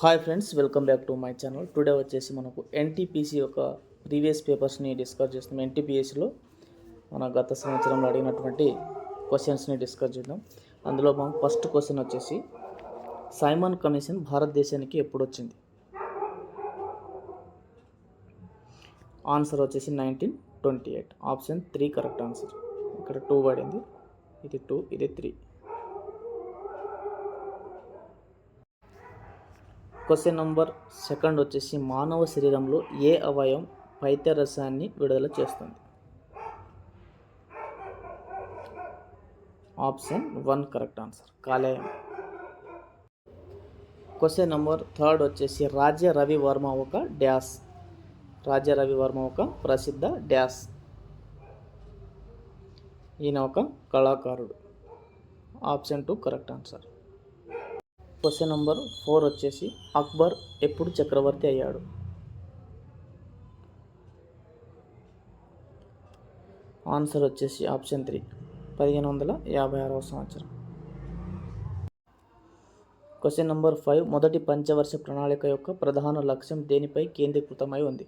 Hi friends, welcome back to my channel. Today వచ్చేసి మనకు NTPC యొక్క ప్రీవియస్ పేపర్స్ని డిస్కస్ చేస్తాం. ఎన్టీపీఎస్సిలో మన గత సంవత్సరంలో అడిగినటువంటి క్వశ్చన్స్ని డిస్కస్ చేద్దాం. అందులో మనం ఫస్ట్ క్వశ్చన్ వచ్చేసి సైమన్ కమిషన్ భారతదేశానికి ఎప్పుడు వచ్చింది? ఆన్సర్ వచ్చేసి 1928. Option 3 correct answer. ఇక్కడ 2 పడింది, ఇది 2, ఇది 3. క్వశ్చన్ నెంబర్ సెకండ్ వచ్చేసి మానవ శరీరంలో ఏ అవయవం పైత్యరసాన్ని విడుదల చేస్తుంది? ఆప్షన్ 1 కరెక్ట్ ఆన్సర్, కాలేయం. క్వశ్చన్ నెంబర్ థర్డ్ వచ్చేసి రాజా రవివర్మ ఒక డ్యాష్. రాజా రవివర్మ ఒక ప్రసిద్ధ డ్యాష్. ఈయన ఒక కళాకారుడు. Option 2 correct answer. Question number 4 వచ్చేసి అక్బర్ ఎప్పుడు చక్రవర్తి అయ్యాడు? ఆన్సర్ వచ్చేసి ఆప్షన్ 3 1556వ సంవత్సరం. క్వశ్చన్ నెంబర్ 5 మొదటి పంచవర్ష ప్రణాళిక యొక్క ప్రధాన లక్ష్యం దేనిపై కేంద్రీకృతమై ఉంది?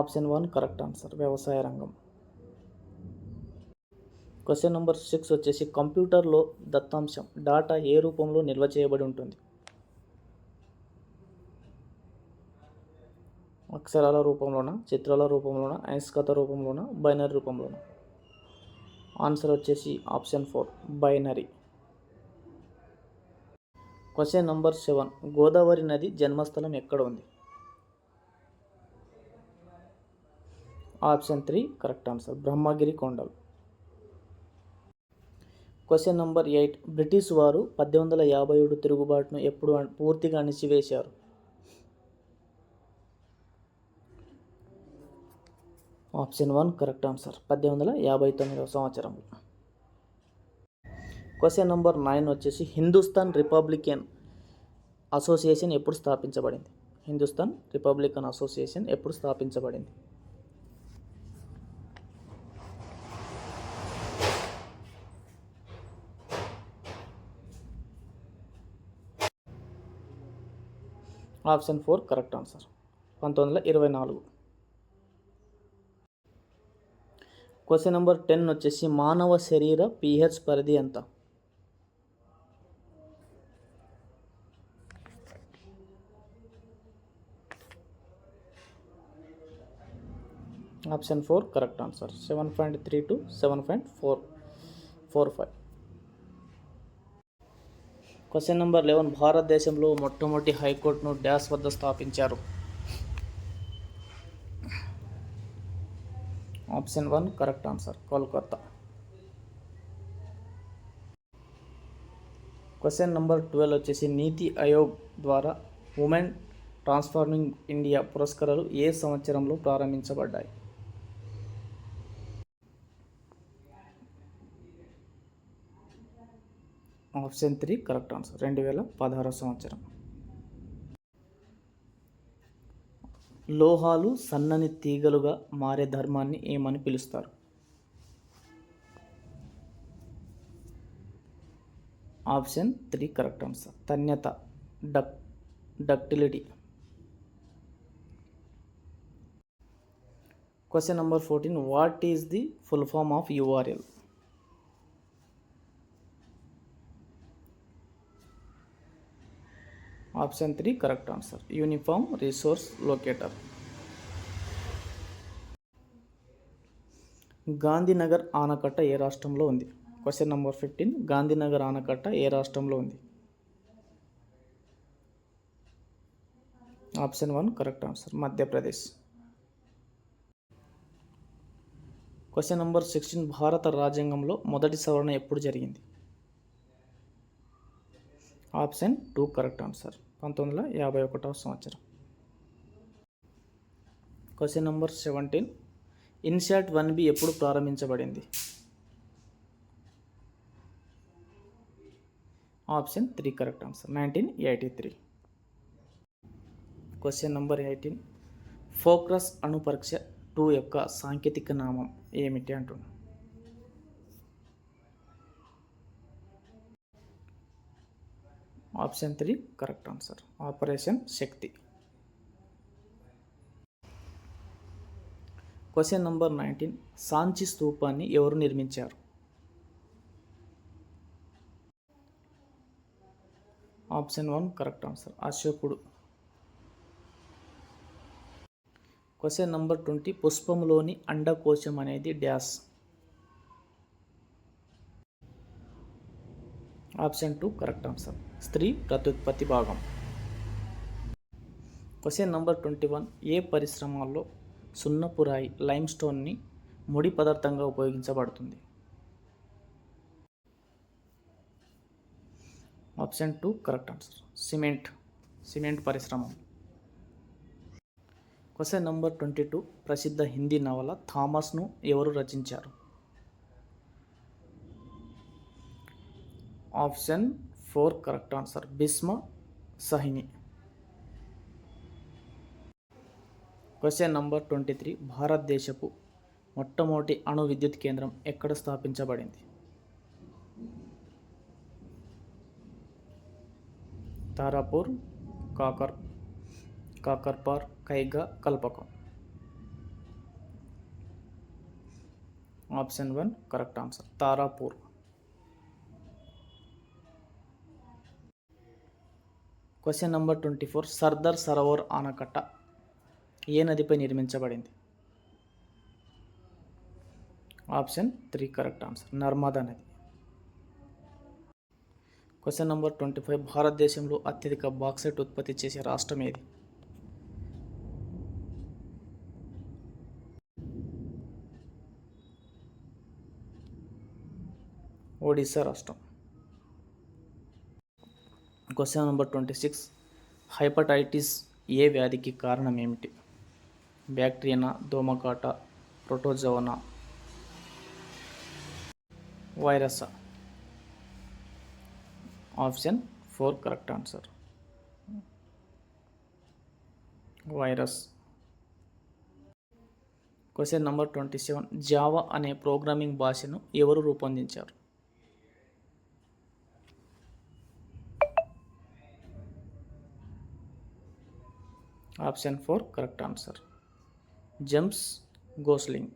ఆప్షన్ 1 కరెక్ట్ ఆన్సర్, వ్యవసాయ రంగం. క్వశ్చన్ నెంబర్ 6 వచ్చేసి కంప్యూటర్లో దత్తాంశం డాటా ఏ రూపంలో నిల్వ చేయబడి ఉంటుంది? అక్షరాల రూపంలోన, చిత్రాల రూపంలోన, అయస్కాంత రూపంలోన, బైనరీ రూపంలోన? ఆన్సర్ వచ్చేసి option 4 binary. Question number 7 Godavari నది జన్మస్థలం ఎక్కడ ఉంది? ఆప్షన్ 3 కరెక్ట్ ఆన్సర్, బ్రహ్మగిరి కొండలు. క్వశ్చన్ నెంబర్ 8 బ్రిటిష్ వారు 1857 తిరుగుబాటును ఎప్పుడు పూర్తిగా అణిచివేశారు? ఆప్షన్ 1 కరెక్ట్ ఆన్సర్, 1859వ సంవత్సరం. క్వశ్చన్ నెంబర్ 9 వచ్చేసి హిందుస్థాన్ రిపబ్లికన్ అసోసియేషన్ ఎప్పుడు స్థాపించబడింది? హిందుస్థాన్ రిపబ్లికన్ అసోసియేషన్ ఎప్పుడు స్థాపించబడింది? Option 4 correct answer, 1924. Question number 10 వచ్చేసి మానవ శరీర pH పరిధి ఎంత? Option 4 correct answer, 7.3 to 7.45. Question number 11 భారతదేశంలో మొట్టమొదటి హైకోర్టును డ్యాష్ వద్ద స్థాపించారు? Option 1 correct answer, Kolkata. Question number 12 వచ్చేసి నీతి ఆయోగ్ ద్వారా ఉమెన్ ట్రాన్స్ఫార్మింగ్ ఇండియా పురస్కారాలు ఏ సంవత్సరంలో ప్రారంభించబడ్డాయి? ఆప్షన్ 3 కరెక్ట్ ఆన్సర్, 2016వ సంవత్సరం. లోహాలు సన్నని తీగలుగా మారే ధర్మాన్ని ఏమని పిలుస్తారు? ఆప్షన్ 3 కరెక్ట్ ఆన్సర్, తన్యత, ductility. Question number 14 what is the full form of URL? Option 3 correct answer, uniform resource locator. Gandhinagar ఆనకట్ట ఏ రాష్ట్రంలో ఉంది? క్వశ్చన్ నెంబర్ 15 గాంధీనగర్ ఆనకట్ట ఏ రాష్ట్రంలో ఉంది? Option 1 correct answer, Madhya Pradesh. Question number 16 భారత రాజ్యాంగంలో మొదటి సవరణ ఎప్పుడు జరిగింది? ఆప్షన్ 2 కరెక్ట్ ఆన్సర్, 1951వ సంవత్సరం. క్వశ్చన్ నెంబర్ 17 ఇన్శాట్ 1B ఎప్పుడు ప్రారంభించబడింది? Option 3 correct answer, 1983. Question number 18 ఫోక్రస్ అణుపరీక్ష 2 యొక్క సాంకేతిక నామం ఏమిటి అంటున్నాను? ఆప్షన్ 3 కరెక్ట్ ఆన్సర్, ఆపరేషన్ శక్తి. క్వశ్చన్ నంబర్ 19, సాంచి స్తూపాన్ని ఎవరు నిర్మించారు? ఆప్షన్ 1 కరెక్ట్ ఆన్సర్, అశోకుడు. క్వశ్చన్ నంబర్ 20, పుష్పంలోని అండకోశం అనేది డ్యాష్. ఆప్షన్ 2 కరెక్ట్ ఆన్సర్, స్త్రీ ప్రత్యుత్పత్తి భాగం. క్వశ్చన్ నంబర్ 21, ఏ పరిశ్రమల్లో సున్నపు రాయి లైమ్స్టోన్ని ముడి పదార్థంగా ఉపయోగించబడుతుంది? ఆప్షన్ 2 కరెక్ట్ ఆన్సర్, సిమెంట్ పరిశ్రమ. క్వశ్చన్ నంబర్ 22, ప్రసిద్ధ హిందీ నవల థామస్ను ఎవరు రచించారు? Option 4 correct answer, Bhisham Sahni. Question number 23, భారతదేశపు మొట్టమొదటి అణు విద్యుత్ కేంద్రం ఎక్కడ స్థాపించబడింది? Tarapur, Kakrapar, Kaiga, Kalpakkam. Option 1 correct answer, Tarapur. Question number 24, Sardar Sarovar ఆనకట్ట ఏ నదిపై నిర్మించబడింది? ఆప్షన్ 3 కరెక్ట్ ఆన్సర్, నర్మదా నది. క్వశ్చన్ నంబర్ 25, భారతదేశంలో అత్యధిక బాక్సైట్ ఉత్పత్తి చేసే రాష్ట్రం ఏది? ఒడిశా రాష్ట్రం. క్వశ్చన్ నెంబర్ 26, హెపటైటిస్ ఏ వ్యాధికి కారణం ఏమిటి? బ్యాక్టీరియా, దోమకాట, ప్రోటోజోవనా, వైరసా? Option 4 correct answer, virus. Question number 27, Java అనే ప్రోగ్రామింగ్ భాషను ఎవరు రూపొందించారు? Option 4 correct answer, James Gosling.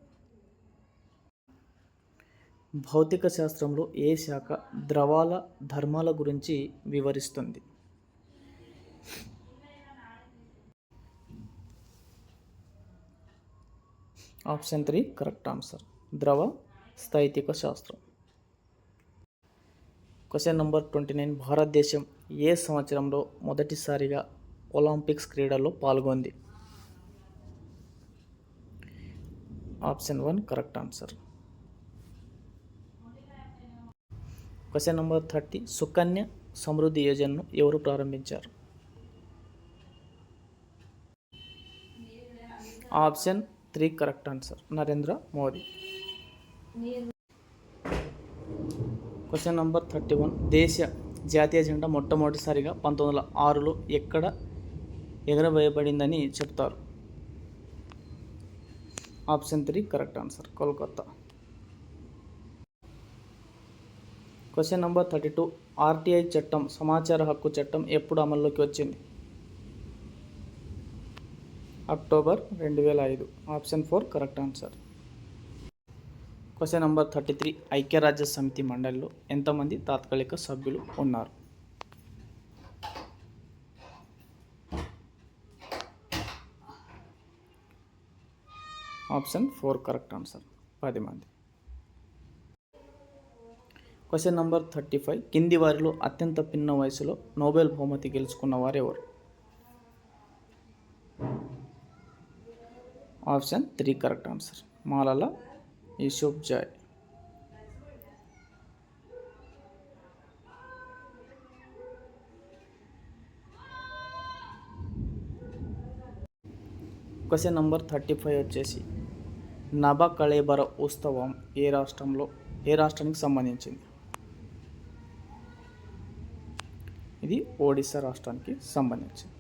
భౌతిక శాస్త్రంలో ఏ శాఖ ద్రవాల ధర్మాల గురించి వివరిస్తుంది? ఆప్షన్ 3 కరెక్ట్ ఆన్సర్, ద్రవ స్థైతిక శాస్త్రం. క్వశ్చన్ నెంబర్ 29, భారతదేశం ఏ సంవత్సరంలో మొదటిసారిగా ఒలింపిక్స్ క్రీడల్లో పాల్గొంది? Option 1 correct answer. Question number 30, Sukanya Samriddhi యోజనను ఎవరు ప్రారంభించారు? Option 3 correct answer, Narendra Modi. Question number 31, జాతీయ జెండా మొట్టమొదటిసారిగా 1906లో ఎక్కడ ఎగరవేయబడిందని చెప్తారు? Option 3 correct answer, Kolkata. Question number 32, RTI చట్టం, సమాచార హక్కు చట్టం ఎప్పుడు అమల్లోకి వచ్చింది? October 2005. Option 4 correct answer. Question number 33, ఐక్యరాజ్య సమితి మండలిలో ఎంతమంది తాత్కాలిక సభ్యులు ఉన్నారు? ఆప్షన్ 4 కరెక్ట్ ఆన్సర్, 10 మంది. క్వశ్చన్ నెంబర్ 35, కింది వారిలో అత్యంత పిన్న వయసులో నోబెల్ బహుమతి గెలుచుకున్న వారు ఎవరు? Option 3 correct answer, Malala Yousafzai. Question number 35 వచ్చేసి నబకళేబర ఉత్సవం ఏ రాష్ట్రానికి సంబంధించింది? ఇది ఒడిశా రాష్ట్రానికి సంబంధించింది.